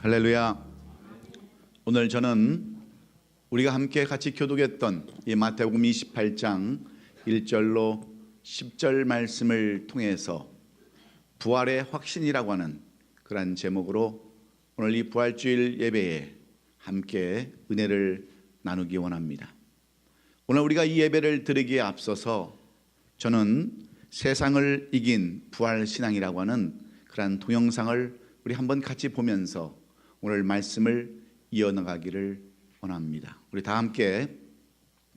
할렐루야. 오늘 저는 우리가 함께 같이 교독했던 이 마태복음 28장 1절로 10절 말씀을 통해서 부활의 확신이라고 하는 그런 제목으로 오늘 이 부활주일 예배에 함께 은혜를 나누기 원합니다. 오늘 우리가 이 예배를 드리기에 앞서서 저는 세상을 이긴 부활신앙이라고 하는 그런 동영상을 우리 한번 같이 보면서 오늘 말씀을 이어나가기를 원합니다. 우리 다 함께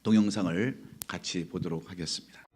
동영상을 같이 보도록 하겠습니다.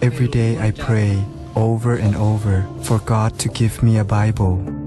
Every day I pray over and over for God to give me a Bible.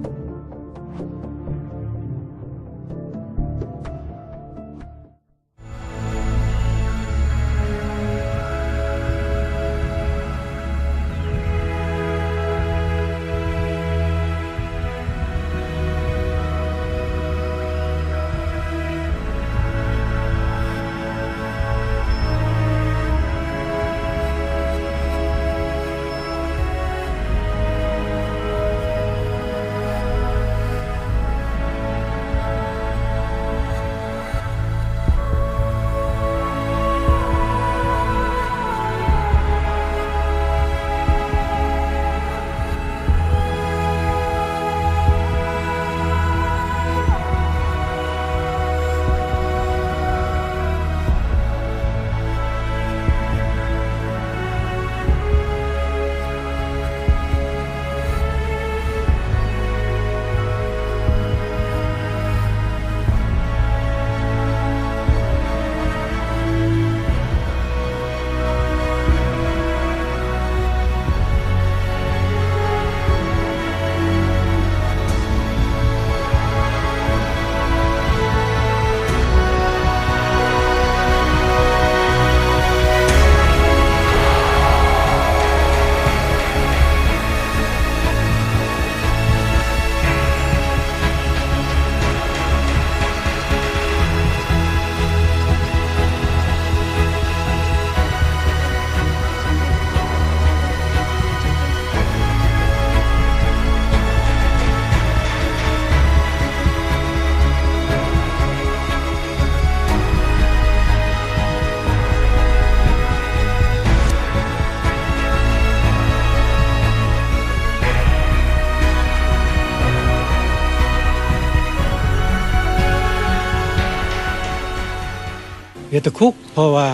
Việt Tật Khúc เพราะว่า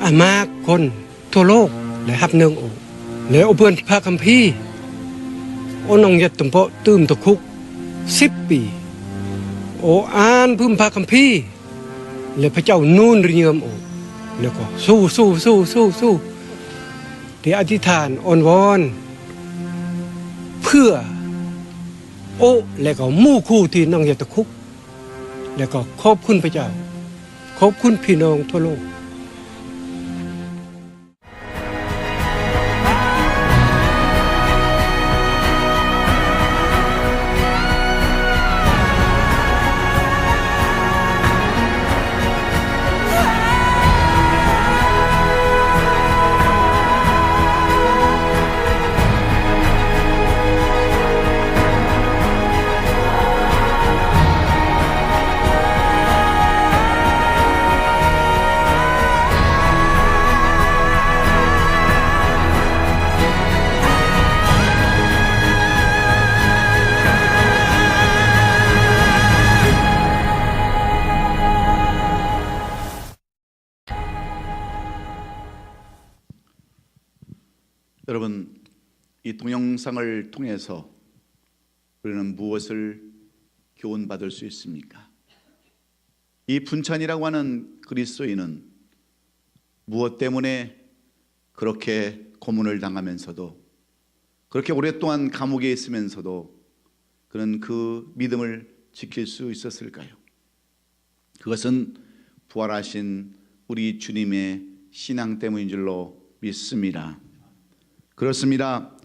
อามากคนทั่วโลกและรับเนืองโอแล้วเอาเพื่อนพระคัมภีร์โอนองยัดตุ่มเพาะตื้มตะคุก10 ปีโออ่านพึ่มพระคัมภีร์และพระเจ้านูนริเยิมโอแล้วก็สู้ที่อธิษฐานอ้อนวอนเพื่อโอและก็หมู่คู่ที่น้องยัดตะคุกแล้วก็ขอบคุณพระเจ้า ขอบคุณพี่น้องทั่วโลก 여러분, 이 동영상을 통해서 우리는 무엇을 교훈받을 수 있습니까? 이 분찬이라고 하는 그리스도인은 무엇 때문에 그렇게 고문을 당하면서도, 그렇게 오랫동안 감옥에 있으면서도 그는 그 믿음을 지킬 수 있었을까요? 그것은 부활하신 우리 주님의 신앙 때문인 줄로 믿습니다. 그렇습니다.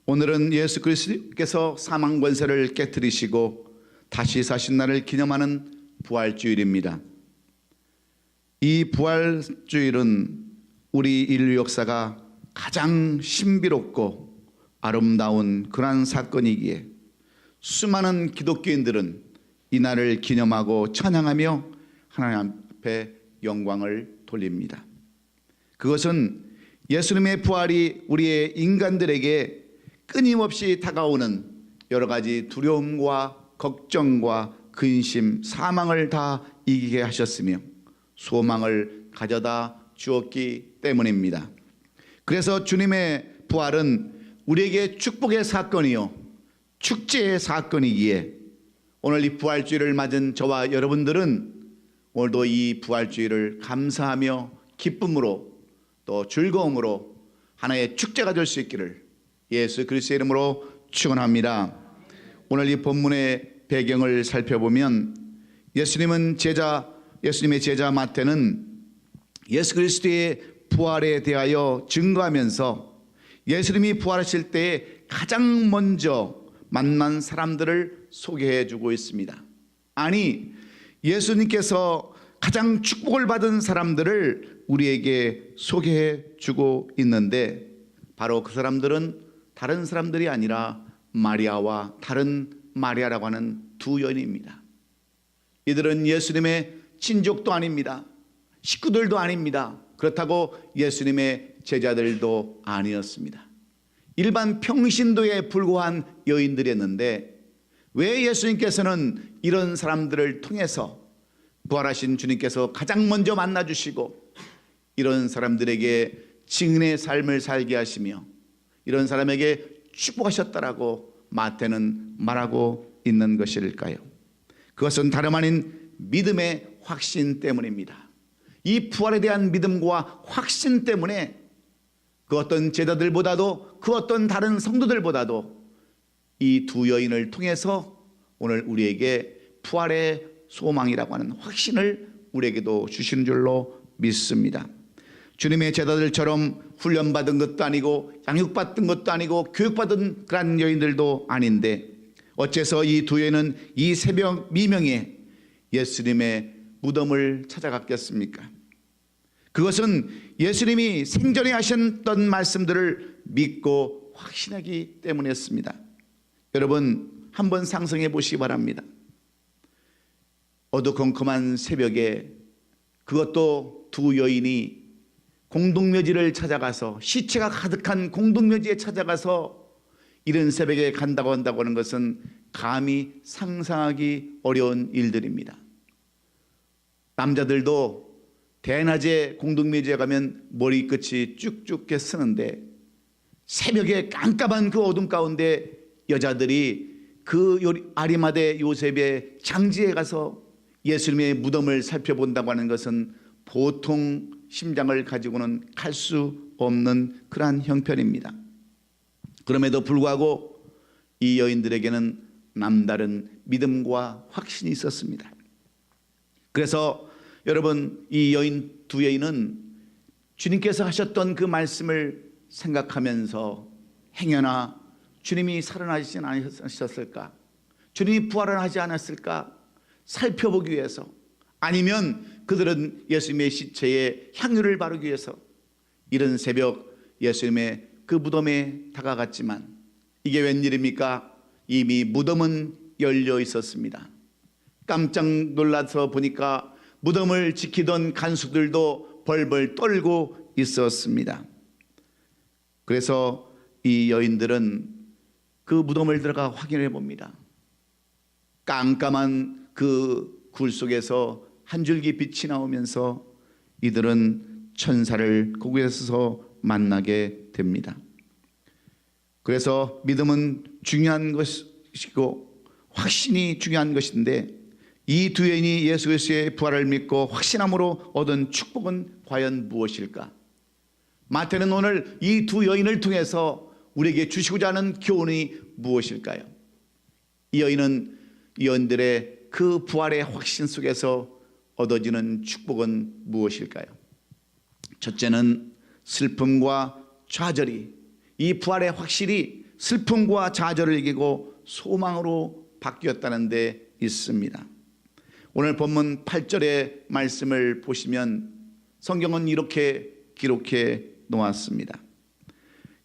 오늘은 예수 그리스도께서 사망 권세를 깨뜨리시고 다시 사신 날을 기념하는 부활주일입니다. 이 부활주일은 우리 인류 역사가 가장 신비롭고 아름다운 그러한 사건이기에 수많은 기독교인들은 이 날을 기념하고 찬양하며 하나님 앞에 영광을 돌립니다. 그것은 예수님의 부활이 우리의 인간들에게 끊임없이 다가오는 여러 가지 두려움과 걱정과 근심, 사망을 다 이기게 하셨으며 소망을 가져다 주었기 때문입니다. 그래서 주님의 부활은 우리에게 축복의 사건이요 축제의 사건이기에 오늘 이 부활주일을 맞은 저와 여러분들은 오늘도 이 부활주일을 감사하며 기쁨으로 또 즐거움으로 하나의 축제가 될 수 있기를 예수 그리스도의 이름으로 축원합니다. 오늘 이 본문의 배경을 살펴보면 예수님의 제자 마태는 예수 그리스도의 부활에 대하여 증거하면서 예수님이 부활하실 때 가장 먼저 만난 사람들을 소개해 주고 있습니다. 아니, 예수님께서 가장 축복을 받은 사람들을 우리에게 소개해 주고 있는데 바로 그 사람들은 다른 사람들이 아니라 마리아와 다른 마리아라고 하는 두 여인입니다. 이들은 예수님의 친족도 아닙니다. 식구들도 아닙니다. 그렇다고 예수님의 제자들도 아니었습니다. 일반 평신도에 불과한 여인들이었는데 왜 예수님께서는 이런 사람들을 통해서 부활하신 주님께서 가장 먼저 만나주시고 이런 사람들에게 증인의 삶을 살게 하시며 이런 사람에게 축복하셨다라고 마태는 말하고 있는 것일까요? 그것은 다름 아닌 믿음의 확신 때문입니다. 이 부활에 대한 믿음과 확신 때문에 그 어떤 제자들보다도 그 어떤 다른 성도들보다도 이 두 여인을 통해서 오늘 우리에게 부활의 소망이라고 하는 확신을 우리에게도 주시는 줄로 믿습니다. 주님의 제자들처럼 훈련받은 것도 아니고 양육받은 것도 아니고 교육받은 그런 여인들도 아닌데 어째서 이 두 여인은 이 새벽 미명에 예수님의 무덤을 찾아갔겠습니까? 그것은 예수님이 생전에 하셨던 말씀들을 믿고 확신하기 때문이었습니다. 여러분 한번 상상해 보시기 바랍니다. 어두컴컴한 새벽에 그것도 두 여인이 공동묘지를 찾아가서 시체가 가득한 공동묘지에 찾아가서 이른 새벽에 간다고 하는 것은 감히 상상하기 어려운 일들입니다. 남자들도 대낮에 공동묘지에 가면 머리끝이 쭉쭉 쓰는데 새벽에 깜깜한 그 어둠 가운데 여자들이 그 아리마대 요셉의 장지에 가서 예수님의 무덤을 살펴본다고 하는 것은 보통 심장을 가지고는 갈 수 없는 그러한 형편입니다. 그럼에도 불구하고 이 여인들에게는 남다른 믿음과 확신이 있었습니다. 그래서 여러분, 이 두 여인은 주님께서 하셨던 그 말씀을 생각하면서 행여나 주님이 살아나시지 않으셨을까, 주님이 부활을 하지 않았을까 살펴보기 위해서, 아니면 그들은 예수님의 시체에 향유를 바르기 위해서 이른 새벽 예수님의 그 무덤에 다가갔지만, 이게 웬일입니까? 이미 무덤은 열려 있었습니다. 깜짝 놀라서 보니까 무덤을 지키던 간수들도 벌벌 떨고 있었습니다. 그래서 이 여인들은 그 무덤을 들어가 확인해 봅니다. 깜깜한 그 굴 속에서 한 줄기 빛이 나오면서 이들은 천사를 그곳에서 만나게 됩니다. 그래서 믿음은 중요한 것이고 확신이 중요한 것인데, 이 두 여인이 예수 그리스도의 부활을 믿고 확신함으로 얻은 축복은 과연 무엇일까? 마태는 오늘 이 두 여인을 통해서 우리에게 주시고자 하는 교훈이 무엇일까요? 이 여인들의 그 부활의 확신 속에서 얻어지는 축복은 무엇일까요? 첫째는 슬픔과 좌절이, 이 부활의 확실히 슬픔과 좌절을 이기고 소망으로 바뀌었다는 데 있습니다. 오늘 본문 8절의 말씀을 보시면 성경은 이렇게 기록해 놓았습니다.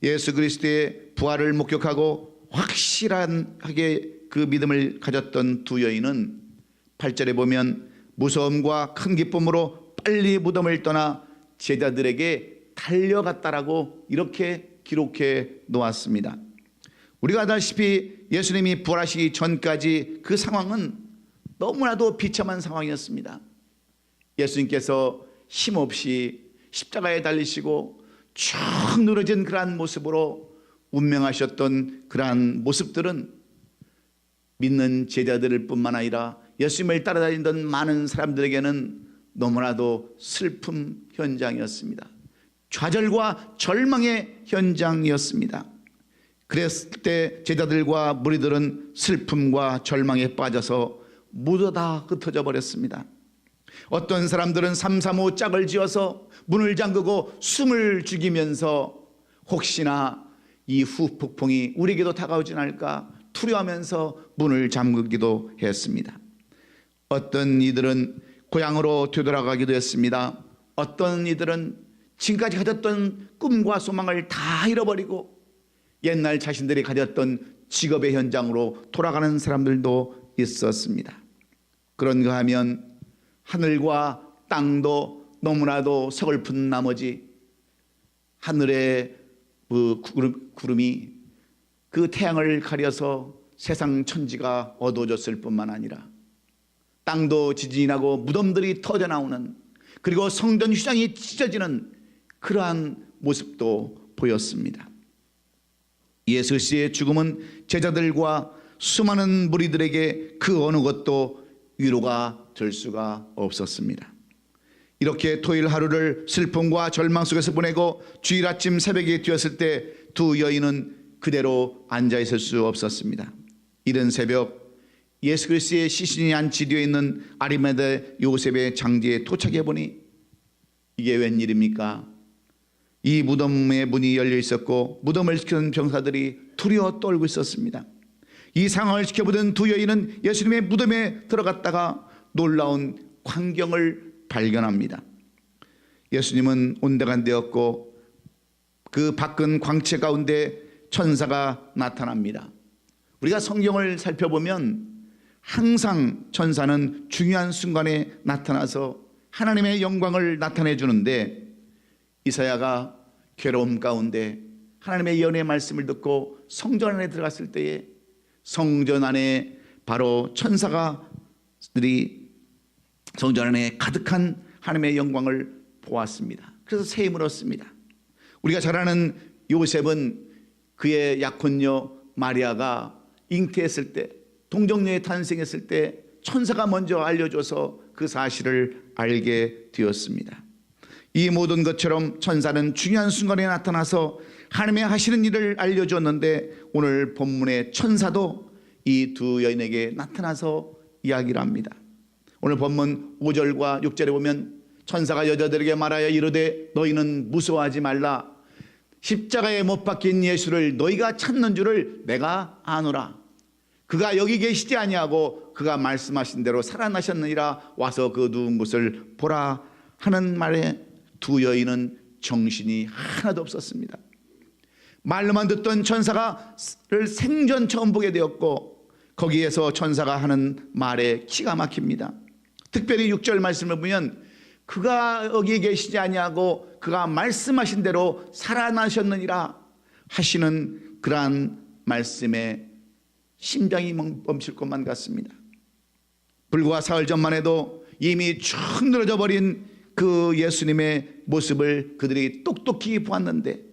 예수 그리스도의 부활을 목격하고 확실하게 그 믿음을 가졌던 두 여인은 8절에 보면 무서움과 큰 기쁨으로 빨리 무덤을 떠나 제자들에게 달려갔다라고 이렇게 기록해 놓았습니다. 우리가 알다시피 예수님이 부활하시기 전까지 그 상황은 너무나도 비참한 상황이었습니다. 예수님께서 힘없이 십자가에 달리시고 쭉 늘어진 그러한 모습으로 운명하셨던 그러한 모습들은 믿는 제자들 뿐만 아니라 예수님을 따라다니던 많은 사람들에게는 너무나도 슬픔 현장이었습니다. 좌절과 절망의 현장이었습니다. 그랬을 때 제자들과 무리들은 슬픔과 절망에 빠져서 모두 다 흩어져 버렸습니다. 어떤 사람들은 삼삼오오 짝을 지어서 문을 잠그고 숨을 죽이면서 혹시나 이 후폭풍이 우리에게도 다가오진 않을까 두려워하면서 문을 잠그기도 했습니다. 어떤 이들은 고향으로 되돌아가기도 했습니다. 어떤 이들은 지금까지 가졌던 꿈과 소망을 다 잃어버리고 옛날 자신들이 가졌던 직업의 현장으로 돌아가는 사람들도 있었습니다. 그런가 하면 하늘과 땅도 너무나도 서글픈 나머지 하늘의 그 구름이 그 태양을 가려서 세상 천지가 어두워졌을 뿐만 아니라 땅도 지진이 나고 무덤들이 터져나오는, 그리고 성전 휘장이 찢어지는 그러한 모습도 보였습니다. 예수 그리스도의 죽음은 제자들과 수많은 무리들에게 그 어느 것도 위로가 될 수가 없었습니다. 이렇게 토요일 하루를 슬픔과 절망 속에서 보내고 주일 아침 새벽에 뛰었을 때 두 여인은 그대로 앉아 있을 수 없었습니다. 이른 새벽 예수 그리스도의 시신이 안치되어 있는 아리마대 요셉의 장지에 도착해 보니 이게 웬일입니까? 이 무덤의 문이 열려 있었고 무덤을 지키는 병사들이 두려워 떨고 있었습니다. 이 상황을 지켜보던 두 여인은 예수님의 무덤에 들어갔다가 놀라운 광경을 발견합니다. 예수님은 온데간데였고 그 밝은 광채 가운데 천사가 나타납니다. 우리가 성경을 살펴보면 항상 천사는 중요한 순간에 나타나서 하나님의 영광을 나타내 주는데, 이사야가 괴로움 가운데 하나님의 예언의 말씀을 듣고 성전 안에 들어갔을 때에 성전 안에 바로 천사가들이 성전 안에 가득한 하나님의 영광을 보았습니다. 그래서 새 힘을 얻습니다. 우리가 잘 아는 요셉은 그의 약혼녀 마리아가 잉태했을 때, 동정녀에 탄생했을 때 천사가 먼저 알려줘서 그 사실을 알게 되었습니다. 이 모든 것처럼 천사는 중요한 순간에 나타나서 하나님의 하시는 일을 알려줬는데, 오늘 본문의 천사도 이 두 여인에게 나타나서 이야기를 합니다. 오늘 본문 5절과 6절에 보면 천사가 여자들에게 말하여 이르되 너희는 무서워하지 말라. 십자가에 못 박힌 예수를 너희가 찾는 줄을 내가 아노라. 그가 여기 계시지 아니하고 그가 말씀하신 대로 살아나셨느니라. 와서 그 누운 것을 보라 하는 말에 두 여인은 정신이 하나도 없었습니다. 말로만 듣던 천사를 생전 처음 보게 되었고, 거기에서 천사가 하는 말에 기가 막힙니다. 특별히 6절 말씀을 보면 그가 여기 계시지 아니하고 그가 말씀하신 대로 살아나셨느니라 하시는 그러한 말씀에 심장이 멈출 것만 같습니다. 불과 사흘 전만 해도 이미 축 늘어져 버린 그 예수님의 모습을 그들이 똑똑히 보았는데,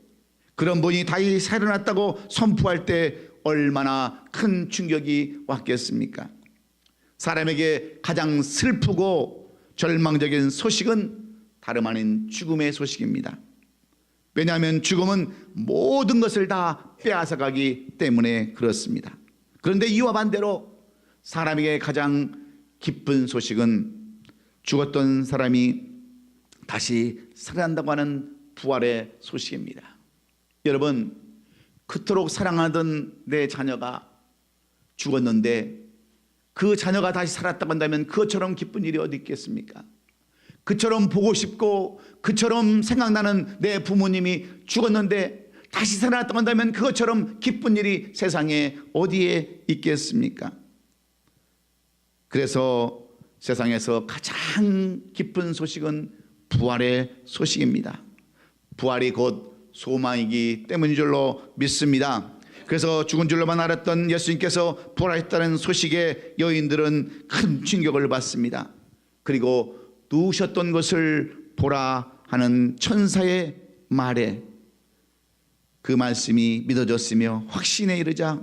그런 분이 다시 살아났다고 선포할 때 얼마나 큰 충격이 왔겠습니까? 사람에게 가장 슬프고 절망적인 소식은 다름 아닌 죽음의 소식입니다. 왜냐하면 죽음은 모든 것을 다 빼앗아가기 때문에 그렇습니다. 그런데 이와 반대로 사람에게 가장 기쁜 소식은 죽었던 사람이 다시 살아난다고 하는 부활의 소식입니다. 여러분, 그토록 사랑하던 내 자녀가 죽었는데 그 자녀가 다시 살았다고 한다면 그것처럼 기쁜 일이 어디 있겠습니까? 그처럼 보고 싶고 그처럼 생각나는 내 부모님이 죽었는데 다시 살아났다고 한다면 그것처럼 기쁜 일이 세상에 어디에 있겠습니까? 그래서 세상에서 가장 기쁜 소식은 부활의 소식입니다. 부활이 곧 소망이기 때문인 줄로 믿습니다. 그래서 죽은 줄로만 알았던 예수님께서 부활했다는 소식에 여인들은 큰 충격을 받습니다. 그리고 누우셨던 것을 보라 하는 천사의 말에 그 말씀이 믿어졌으며 확신에 이르자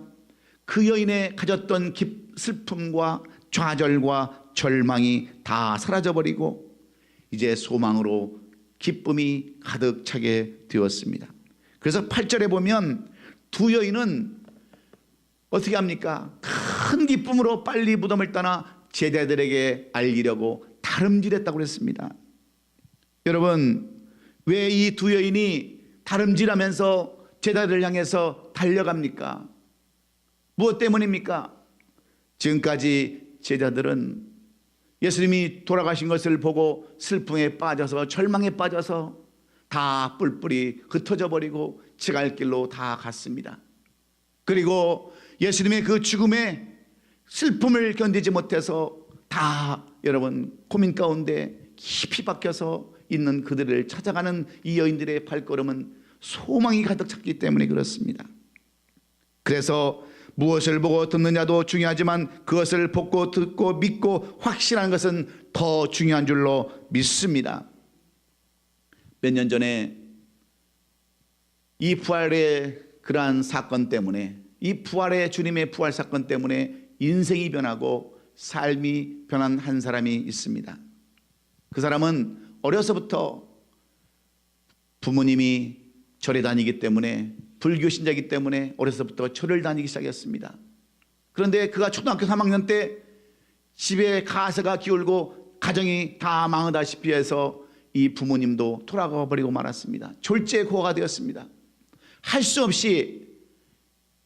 그 여인의 가졌던 슬픔과 좌절과 절망이 다 사라져버리고 이제 소망으로 기쁨이 가득 차게 되었습니다. 그래서 8절에 보면 두 여인은 어떻게 합니까? 큰 기쁨으로 빨리 무덤을 떠나 제자들에게 알리려고 다름질했다고 그랬습니다. 여러분, 왜 이 두 여인이 다름질하면서 제자들을 향해서 달려갑니까? 무엇 때문입니까? 지금까지 제자들은 예수님이 돌아가신 것을 보고 슬픔에 빠져서 절망에 빠져서 다 뿔뿔이 흩어져 버리고 지갈 길로 다 갔습니다. 그리고 예수님의 그 죽음의 슬픔을 견디지 못해서 다 여러분 고민 가운데 깊이 박혀서 있는 그들을 찾아가는 이 여인들의 발걸음은 소망이 가득 찼기 때문에 그렇습니다. 그래서 무엇을 보고 듣느냐도 중요하지만 그것을 보고 듣고 믿고 확신한 것은 더 중요한 줄로 믿습니다. 몇 년 전에 이 부활의 그러한 사건 때문에, 이 부활의 주님의 부활 사건 때문에 인생이 변하고 삶이 변한 한 사람이 있습니다. 그 사람은 어려서부터 부모님이 절에 다니기 때문에, 불교 신자이기 때문에 어려서부터 절을 다니기 시작했습니다. 그런데 그가 초등학교 3학년 때 집에 가세가 기울고 가정이 다 망하다시피 해서 이 부모님도 돌아가 버리고 말았습니다. 졸제고가 되었습니다. 할 수 없이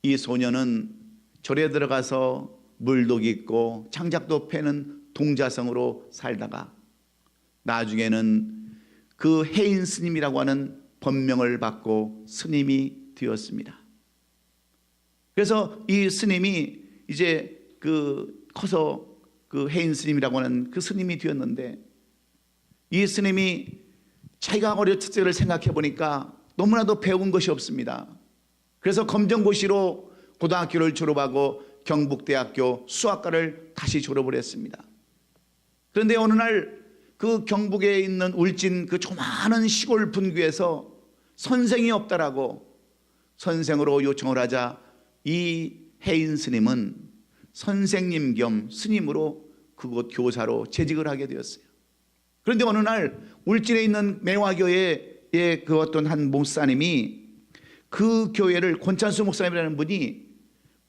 이 소년은 절에 들어가서 물도 깃고 장작도 패는 동자성으로 살다가 나중에는 그 해인 스님이라고 하는 법명을 받고 스님이 되었습니다. 그래서 이 스님이 이제 커서 그 해인 스님이라고 하는 그 스님이 되었는데, 이 스님이 자기가 어렸을 때를 생각해 보니까 너무나도 배운 것이 없습니다. 그래서 검정고시로 고등학교를 졸업하고 경북대학교 수학과를 다시 졸업을 했습니다. 그런데 어느 날 그 경북에 있는 울진 그 조그마한 시골 분교에서 선생이 없다라고 선생으로 요청을 하자 이 해인 스님은 선생님 겸 스님으로 그곳 교사로 재직을 하게 되었어요. 그런데 어느 날 울진에 있는 매화교회의 그 어떤 한 목사님이 그 교회를, 권찬수 목사님이라는 분이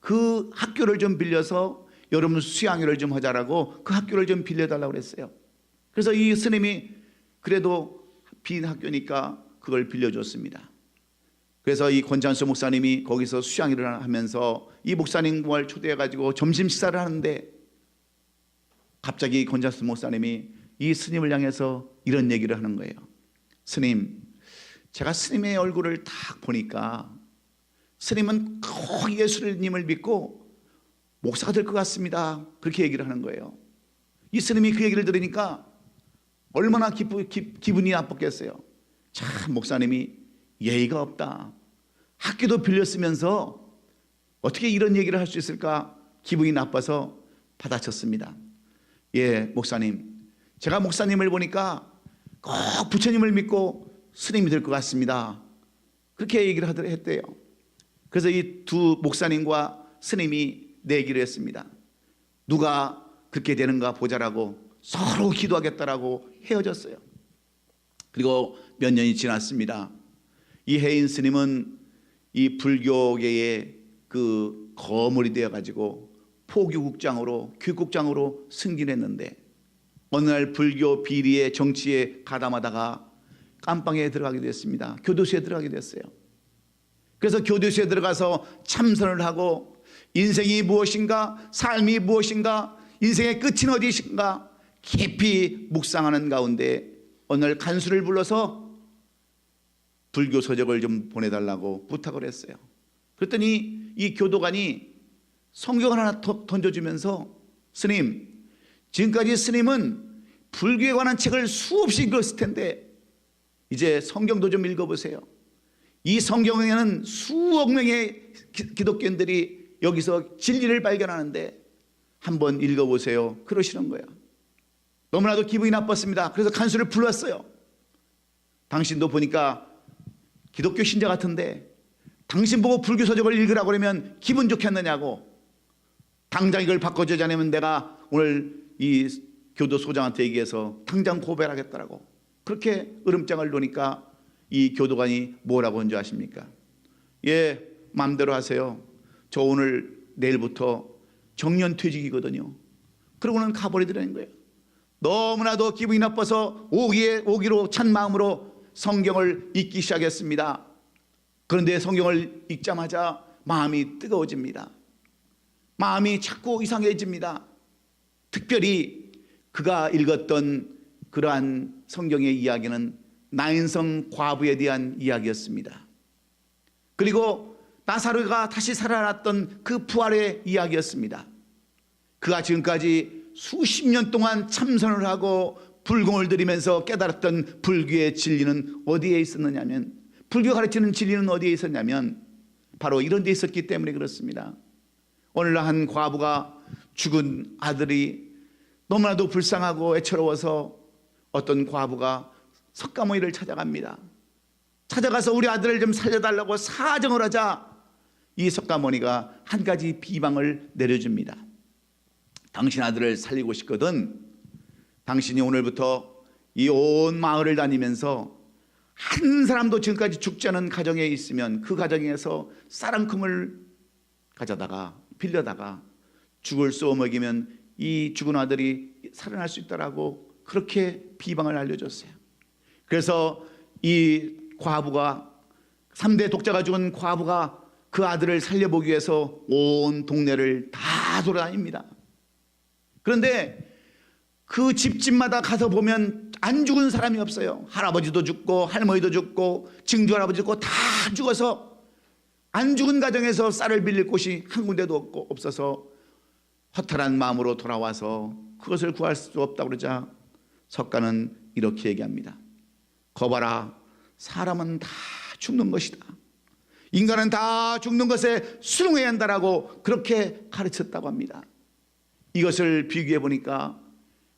그 학교를 좀 빌려서 여러분 수양회를 좀 하자라고 그 학교를 좀 빌려달라고 그랬어요. 그래서 이 스님이 그래도 빈 학교니까 그걸 빌려줬습니다. 그래서 이 권찬수 목사님이 거기서 수양회를 하면서 이 목사님을 초대해가지고 점심 식사를 하는데 갑자기 권찬수 목사님이 이 스님을 향해서 이런 얘기를 하는 거예요. 스님, 제가 스님의 얼굴을 딱 보니까 스님은 꼭 예수님을 믿고 목사가 될 것 같습니다. 그렇게 얘기를 하는 거예요. 이 스님이 그 얘기를 들으니까 얼마나 기분이 나빴겠어요. 참 목사님이 예의가 없다. 학교도 빌렸으면서 어떻게 이런 얘기를 할 수 있을까 기분이 나빠서 받아쳤습니다. 예, 목사님, 제가 목사님을 보니까 꼭 부처님을 믿고 스님이 될 것 같습니다. 그렇게 얘기를 했대요. 그래서 이 두 목사님과 스님이 내기를 했습니다. 누가 그렇게 되는가 보자라고 서로 기도하겠다라고 헤어졌어요. 그리고 몇 년이 지났습니다. 이 해인 스님은 이 불교계의 그 거물이 되어가지고 포교국장으로 교육국장으로 승진했는데 어느 날 불교 비리의 정치에 가담하다가 깜방에 들어가게 됐습니다. 교도소에 들어가게 됐어요. 그래서 교도소에 들어가서 참선을 하고 인생이 무엇인가, 삶이 무엇인가, 인생의 끝은 어디신가 깊이 묵상하는 가운데 어느 날 간수를 불러서 불교 서적을 좀 보내달라고 부탁을 했어요. 그랬더니 이 교도관이 성경을 하나 던져주면서 스님, 지금까지 스님은 불교에 관한 책을 수없이 읽었을 텐데 이제 성경도 좀 읽어보세요. 이 성경에는 수억 명의 기독교인들이 여기서 진리를 발견하는데 한번 읽어보세요. 그러시는 거예요. 너무나도 기분이 나빴습니다. 그래서 간수를 불렀어요. 당신도 보니까 기독교 신자 같은데 당신 보고 불교 서적을 읽으라고 그러면 기분 좋겠느냐고, 당장 이걸 바꿔주지 않으면 내가 오늘 이 교도소장한테 얘기해서 당장 고발하겠다라고 그렇게 으름장을 놓으니까 이 교도관이 뭐라고 한 줄 아십니까? 예, 마음대로 하세요. 저 오늘 내일부터 정년퇴직이거든요. 그러고는 가버리더라는 거예요. 너무나도 기분이 나빠서 오기로 찬 마음으로 성경을 읽기 시작했습니다. 그런데 성경을 읽자마자 마음이 뜨거워집니다. 마음이 자꾸 이상해집니다. 특별히 그가 읽었던 그러한 성경의 이야기는 나인성 과부에 대한 이야기였습니다. 그리고 나사로가 다시 살아났던 그 부활의 이야기였습니다. 그가 지금까지 수십 년 동안 참선을 하고 불공을 들이면서 깨달았던 불교의 진리는 어디에 있었느냐면, 불교가 가르치는 진리는 어디에 있었냐면 바로 이런 데 있었기 때문에 그렇습니다. 오늘날 한 과부가 죽은 아들이 너무나도 불쌍하고 애처로워서 어떤 과부가 석가모니를 찾아갑니다. 찾아가서 우리 아들을 좀 살려달라고 사정을 하자 이 석가모니가 한 가지 비방을 내려줍니다. 당신 아들을 살리고 싶거든 당신이 오늘부터 이 온 마을을 다니면서 한 사람도 지금까지 죽지 않은 가정에 있으면 그 가정에서 쌀 한 큼을 가져다가 빌려다가 죽을 쏘아 먹이면 이 죽은 아들이 살아날 수 있다라고 그렇게 비방을 알려줬어요. 그래서 이 과부가 3대 독자가 죽은 과부가 그 아들을 살려보기 위해서 온 동네를 다 돌아다닙니다. 그런데 그 집집마다 가서 보면 안 죽은 사람이 없어요. 할아버지도 죽고 할머니도 죽고 증조 할아버지 죽고 다 죽어서 안 죽은 가정에서 쌀을 빌릴 곳이 한 군데도 없어서 허탈한 마음으로 돌아와서 그것을 구할 수 없다고 그러자 석가는 이렇게 얘기합니다. 거봐라, 사람은 다 죽는 것이다. 인간은 다 죽는 것에 순응해야 한다라고 그렇게 가르쳤다고 합니다. 이것을 비교해 보니까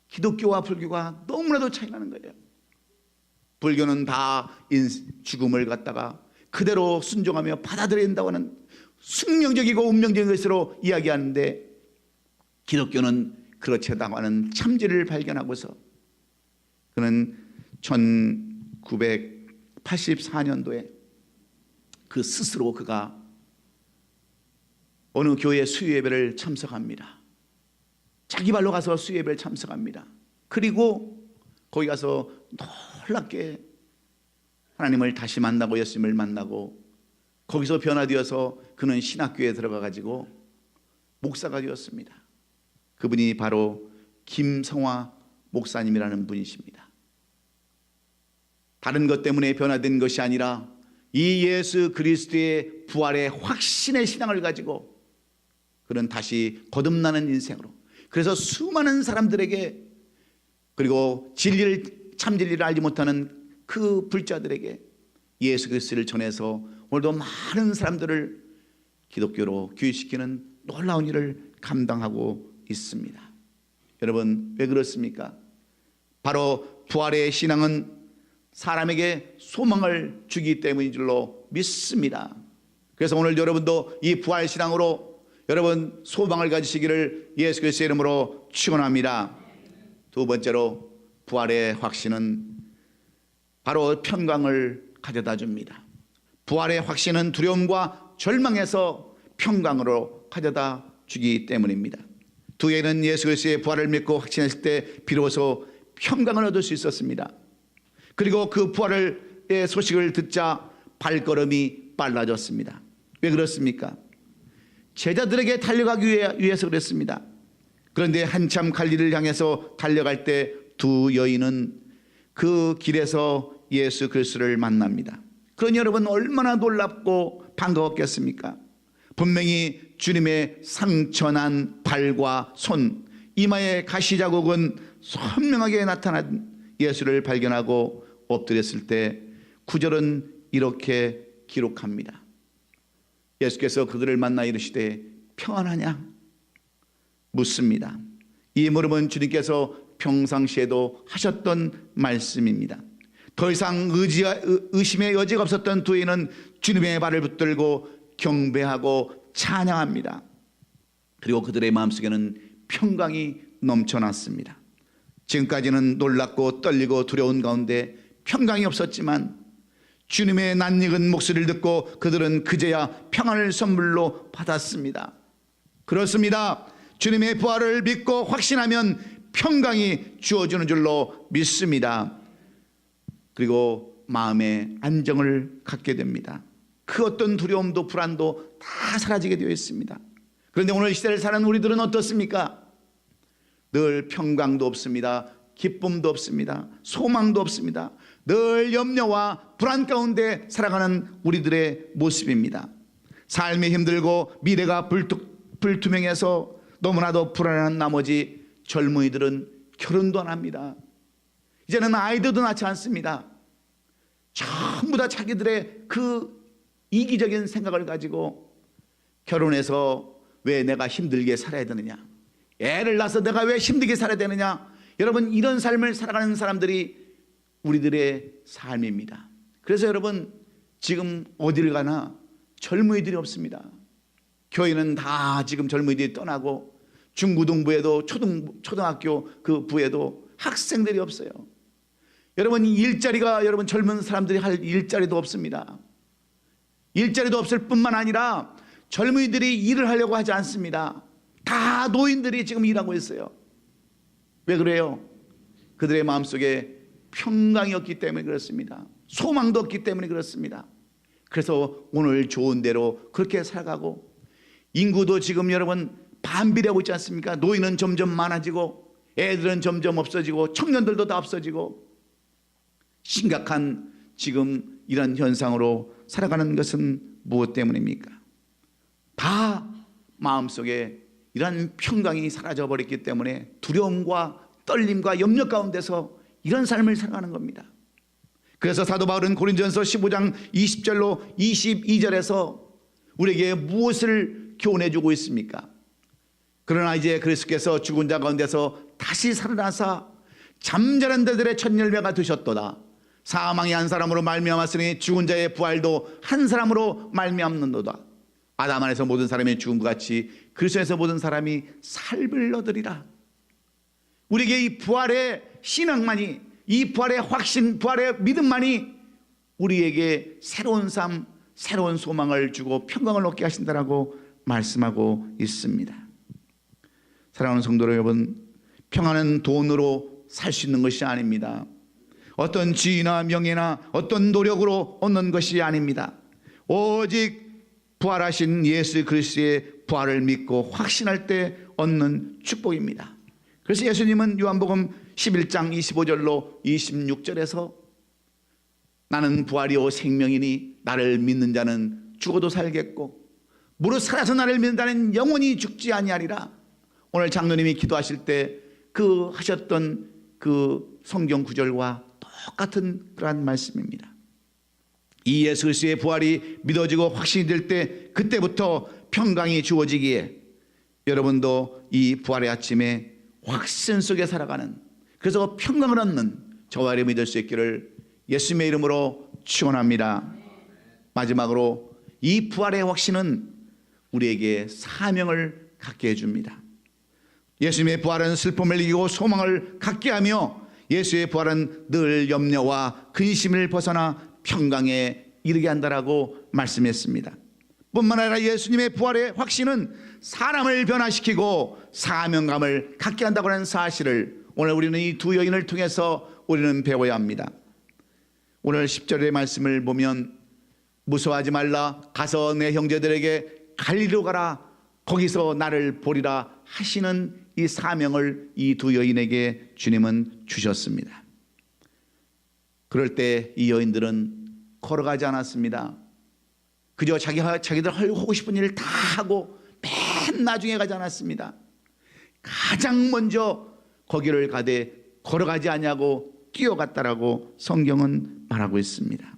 기독교와 불교가 너무나도 차이 나는 거예요. 불교는 다 죽음을 갖다가 그대로 순종하며 받아들여야 한다고 하는 숙명적이고 운명적인 것으로 이야기하는데 기독교는 그렇지 않다고 하는 참지를 발견하고서 그는 1984년도에 그 스스로 그가 어느 교회 수요 예배를 참석합니다. 자기 발로 가서 수예배를 참석합니다. 그리고 거기 가서 놀랍게 하나님을 다시 만나고 예수님을 만나고 거기서 변화되어서 그는 신학교에 들어가 가지고 목사가 되었습니다. 그분이 바로 김성화 목사님이라는 분이십니다. 다른 것 때문에 변화된 것이 아니라 이 예수 그리스도의 부활의 확신의 신앙을 가지고 그는 다시 거듭나는 인생으로, 그래서 수많은 사람들에게, 그리고 참 진리를 알지 못하는 그 불자들에게 예수 그리스도를 전해서 오늘도 많은 사람들을 기독교로 교육시키는 놀라운 일을 감당하고 있습니다. 여러분, 왜 그렇습니까? 바로 부활의 신앙은 사람에게 소망을 주기 때문인 줄로 믿습니다. 그래서 오늘 여러분도 이 부활 신앙으로 여러분 소망을 가지시기를 예수 그리스도의 이름으로 축원합니다. 두 번째로, 부활의 확신은 바로 평강을 가져다 줍니다. 부활의 확신은 두려움과 절망에서 평강으로 가져다 주기 때문입니다. 두 예는 예수 그리스도의 부활을 믿고 확신했을 때 비로소 평강을 얻을 수 있었습니다. 그리고 그 부활의 소식을 듣자 발걸음이 빨라졌습니다. 왜 그렇습니까? 제자들에게 달려가기 위해서 그랬습니다. 그런데 한참 갈릴리를 향해서 달려갈 때 두 여인은 그 길에서 예수 그리스도를 만납니다. 그러니 여러분, 얼마나 놀랍고 반가웠겠습니까? 분명히 주님의 상처난 발과 손, 이마의 가시 자국은 선명하게 나타난 예수를 발견하고 엎드렸을 때 9절은 이렇게 기록합니다. 예수께서 그들을 만나 이르시되 평안하냐? 묻습니다. 이 물음은 주님께서 평상시에도 하셨던 말씀입니다. 더 이상 의심의 여지가 없었던 두 여인은 주님의 발을 붙들고 경배하고 찬양합니다. 그리고 그들의 마음속에는 평강이 넘쳐났습니다. 지금까지는 놀랍고 떨리고 두려운 가운데 평강이 없었지만 주님의 낯익은 목소리를 듣고 그들은 그제야 평안을 선물로 받았습니다. 그렇습니다. 주님의 부활을 믿고 확신하면 평강이 주어지는 줄로 믿습니다. 그리고 마음의 안정을 갖게 됩니다. 그 어떤 두려움도 불안도 다 사라지게 되어 있습니다. 그런데 오늘 시대를 사는 우리들은 어떻습니까? 늘 평강도 없습니다. 기쁨도 없습니다. 소망도 없습니다. 늘 염려와 불안 가운데 살아가는 우리들의 모습입니다. 삶이 힘들고 미래가 불투명해서 너무나도 불안한 나머지 젊은이들은 결혼도 안 합니다. 이제는 아이들도 낳지 않습니다. 전부 다 자기들의 그 이기적인 생각을 가지고 결혼해서 왜 내가 힘들게 살아야 되느냐, 애를 낳아서 내가 왜 힘들게 살아야 되느냐. 여러분, 이런 삶을 살아가는 사람들이 우리들의 삶입니다. 그래서 여러분, 지금 어딜 가나 젊은이들이 없습니다. 교회는 다 지금 젊은이들이 떠나고 중고등부에도 초등학교 그 부에도 학생들이 없어요. 여러분, 일자리가 여러분 젊은 사람들이 할 일자리도 없습니다. 일자리도 없을 뿐만 아니라 젊은이들이 일을 하려고 하지 않습니다. 다 노인들이 지금 일하고 있어요. 왜 그래요? 그들의 마음속에 평강이 없기 때문에 그렇습니다. 소망도 없기 때문에 그렇습니다. 그래서 오늘 좋은 대로 그렇게 살아가고, 인구도 지금 여러분 반비례하고 있지 않습니까? 노인은 점점 많아지고 애들은 점점 없어지고 청년들도 다 없어지고, 심각한 지금 이런 현상으로 살아가는 것은 무엇 때문입니까? 다 마음속에 이런 평강이 사라져버렸기 때문에 두려움과 떨림과 염려 가운데서 이런 삶을 살아가는 겁니다. 그래서 사도 바울은 고린도전서 15장 20절로 22절에서 우리에게 무엇을 교훈해 주고 있습니까? 그러나 이제 그리스도께서 죽은 자 가운데서 다시 살아나사 잠자는 자들의 첫 열매가 되셨도다. 사망이 한 사람으로 말미암았으니 죽은 자의 부활도 한 사람으로 말미암는도다. 아담 안에서 모든 사람이 죽은 것 같이 그리스도에서 모든 사람이 삶을 얻으리라. 우리에게 이 부활의 신앙만이, 이 부활의 확신, 부활의 믿음만이 우리에게 새로운 삶, 새로운 소망을 주고 평강을 얻게 하신다라고 말씀하고 있습니다. 사랑하는 성도 여러분, 평안은 돈으로 살 수 있는 것이 아닙니다. 어떤 지위나 명예나 어떤 노력으로 얻는 것이 아닙니다. 오직 부활하신 예수 그리스도의 부활을 믿고 확신할 때 얻는 축복입니다. 그래서 예수님은 요한복음 11장 25절로 26절에서 나는 부활이요 생명이니 나를 믿는 자는 죽어도 살겠고 무릇 살아서 나를 믿는 자는 영원히 죽지 아니하리라. 오늘 장로님이 기도하실 때 그 하셨던 그 성경 구절과 똑같은 그러한 말씀입니다. 이 예수 그리스도의 부활이 믿어지고 확신이 될 때 그때부터 평강이 주어지기에 여러분도 이 부활의 아침에 확신 속에 살아가는, 그래서 평강을 얻는 저와 여러분이 될 수 있기를 예수님의 이름으로 축원합니다. 마지막으로 이 부활의 확신은 우리에게 사명을 갖게 해줍니다. 예수님의 부활은 슬픔을 이기고 소망을 갖게 하며 예수의 부활은 늘 염려와 근심을 벗어나 평강에 이르게 한다라고 말씀했습니다. 뿐만 아니라 예수님의 부활의 확신은 사람을 변화시키고 사명감을 갖게 한다고 하는 사실을 오늘 우리는 이 두 여인을 통해서 우리는 배워야 합니다. 오늘 10절의 말씀을 보면 무서워하지 말라, 가서 내 형제들에게 갈리로 가라, 거기서 나를 보리라 하시는 이 사명을 이 두 여인에게 주님은 주셨습니다. 그럴 때 이 여인들은 걸어가지 않았습니다. 그저 자기들 하고 싶은 일을 다 하고 맨 나중에 가지 않았습니다. 가장 먼저 거기를 가되 걸어가지 아니하고 뛰어갔다라고 성경은 말하고 있습니다.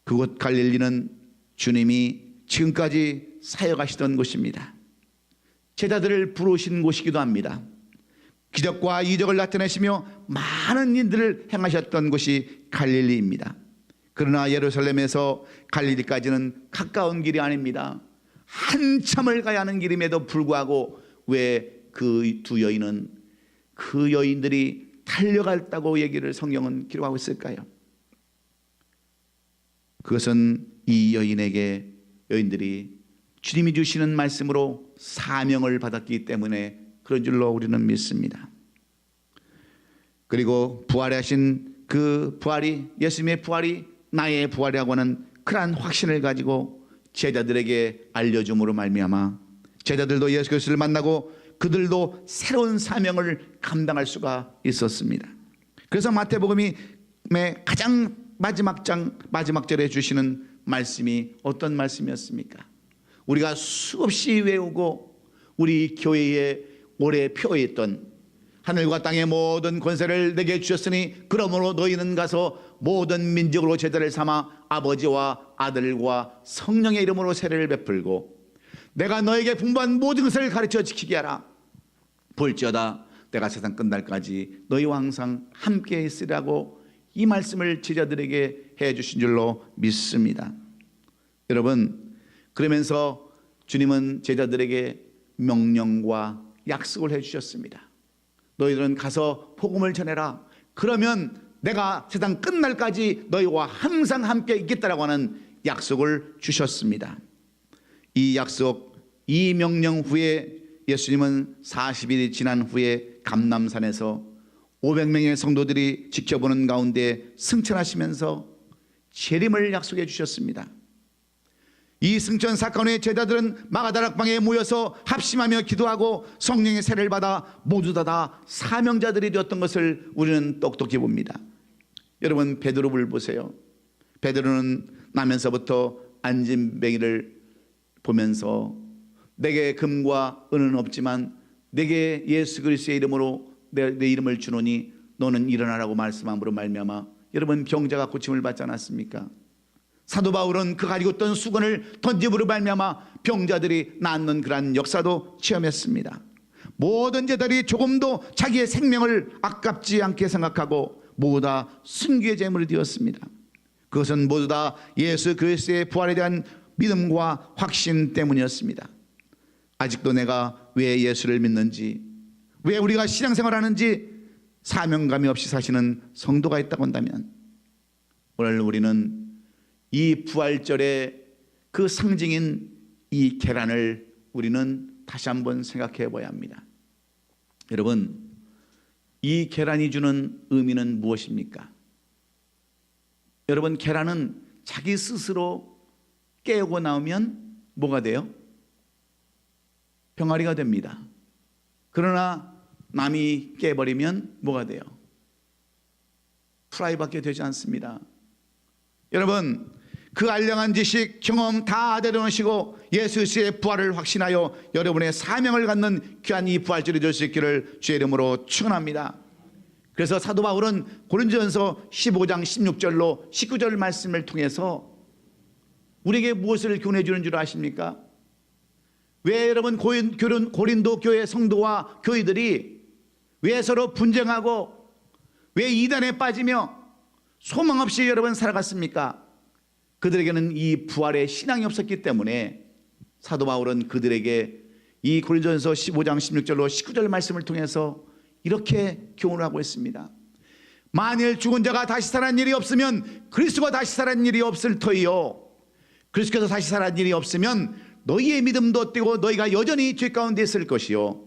그곳 갈릴리는 주님이 지금까지 사역하시던 곳입니다. 제자들을 부르신 곳이기도 합니다. 기적과 이적을 나타내시며 많은 일들을 행하셨던 곳이 갈릴리입니다. 그러나 예루살렘에서 갈릴리까지는 가까운 길이 아닙니다. 한참을 가야 하는 길임에도 불구하고 왜 그 두 여인은 그 여인들이 달려갔다고 얘기를 성경은 기록하고 있을까요? 그것은 이 여인들이 주님이 주시는 말씀으로 사명을 받았기 때문에 그런 줄로 우리는 믿습니다. 그리고 부활하신 그 부활이, 예수님의 부활이 나의 부활이라고 하는 그러한 확신을 가지고 제자들에게 알려줌으로 말미암아 제자들도 예수 그리스도를 만나고 그들도 새로운 사명을 감당할 수가 있었습니다. 그래서 마태복음의 가장 마지막 절에 주시는 말씀이 어떤 말씀이었습니까? 우리가 수없이 외우고 우리 교회에 오래 표했던 하늘과 땅의 모든 권세를 내게 주셨으니 그러므로 너희는 가서 모든 민족으로 제자를 삼아 아버지와 아들과 성령의 이름으로 세례를 베풀고 내가 너에게 분부한 모든 것을 가르쳐 지키게 하라. 볼지어다 내가 세상 끝날까지 너희와 항상 함께 있으라고 이 말씀을 제자들에게 해 주신 줄로 믿습니다. 여러분, 그러면서 주님은 제자들에게 명령과 약속을 해 주셨습니다. 너희들은 가서 복음을 전해라. 그러면 내가 세상 끝날까지 너희와 항상 함께 있겠다라고 하는 약속을 주셨습니다. 이 약속, 이 명령 후에 예수님은 40일이 지난 후에 감람산에서 500명의 성도들이 지켜보는 가운데 승천하시면서 재림을 약속해 주셨습니다. 이 승천 사건 후에 제자들은 마가다락방에 모여서 합심하며 기도하고 성령의 세례를 받아 모두 다 사명자들이 되었던 것을 우리는 똑똑히 봅니다. 여러분, 베드로를 보세요. 베드로는 나면서부터 안진뱅이를 보면서 내게 금과 은은 없지만 내게 예수 그리스도의 이름으로 내 이름을 주노니 너는 일어나라고 말씀함으로 말미암아 여러분 병자가 고침을 받지 않았습니까? 사도 바울은 그 가지고 있던 수건을 던짐으로 말미암아 병자들이 낫는 그러한 역사도 체험했습니다. 모든 제자들이 조금도 자기의 생명을 아깝지 않게 생각하고 모두 다 순교의 제물이 되었습니다. 그것은 모두 다 예수 그리스도의 부활에 대한 믿음과 확신 때문이었습니다. 아직도 내가 왜 예수를 믿는지, 왜 우리가 신앙생활을 하는지 사명감이 없이 사시는 성도가 있다고 한다면 오늘 우리는 이 부활절의 그 상징인 이 계란을 우리는 다시 한번 생각해 봐야 합니다. 여러분, 이 계란이 주는 의미는 무엇입니까? 여러분, 계란은 자기 스스로 깨우고 나오면 뭐가 돼요? 병아리가 됩니다. 그러나 남이 깨버리면 뭐가 돼요? 프라이밖에 되지 않습니다. 여러분, 그 알량한 지식, 경험 다 내려놓으시고 예수 그리스도의 부활을 확신하여 여러분의 사명을 갖는 귀한 이 부활절이 될 수 있기를 주의 이름으로 축원합니다. 그래서 사도 바울은 고린도전서 15장 16절로 19절 말씀을 통해서 우리에게 무엇을 교훈해 주는 줄 아십니까? 왜 여러분 고린도 교회 성도와 교회들이 왜 서로 분쟁하고 왜 이단에 빠지며 소망 없이 여러분 살아갔습니까? 그들에게는 이 부활의 신앙이 없었기 때문에 사도 바울은 그들에게 이 고린도전서 15장 16절로 19절 말씀을 통해서 이렇게 교훈을 하고 있습니다. 만일 죽은 자가 다시 살아난 일이 없으면 그리스도가 다시 살아난 일이 없을 터이요, 그리스도께서 다시 살아난 일이 없으면 너희의 믿음도 뛰고 너희가 여전히 죄 가운데 있을 것이요,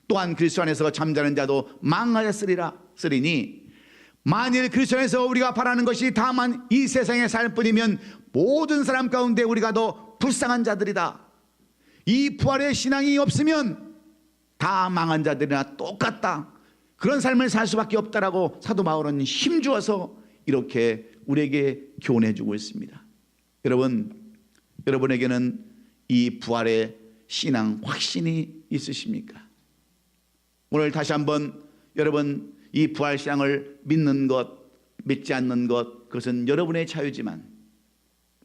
또한 그리스도 안에서 잠자는 자도 망하였으리니 만일 그리스도 안에서 우리가 바라는 것이 다만 이 세상의 살 뿐이면 모든 사람 가운데 우리가 더 불쌍한 자들이다. 이 부활의 신앙이 없으면 다 망한 자들이나 똑같다. 그런 삶을 살 수밖에 없다라고 사도 바울은 힘주어서 이렇게 우리에게 교훈해 주고 있습니다. 여러분에게는 이 부활의 신앙 확신이 있으십니까? 오늘 다시 한번 여러분, 이 부활 신앙을 믿는 것, 믿지 않는 것, 그것은 여러분의 자유지만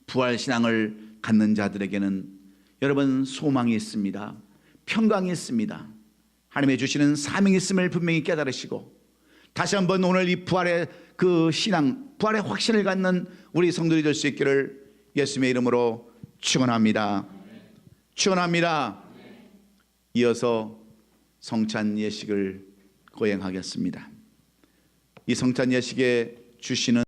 부활 신앙을 갖는 자들에게는 여러분 소망이 있습니다. 평강이 있습니다. 하나님의 주시는 사명이 있음을 분명히 깨달으시고 다시 한번 오늘 이 부활의 그 신앙, 부활의 확신을 갖는 우리 성도들이 될 수 있기를 예수님의 이름으로 축원합니다. 축원합니다. 이어서 성찬 예식을 거행하겠습니다. 이 성찬 예식에 주시는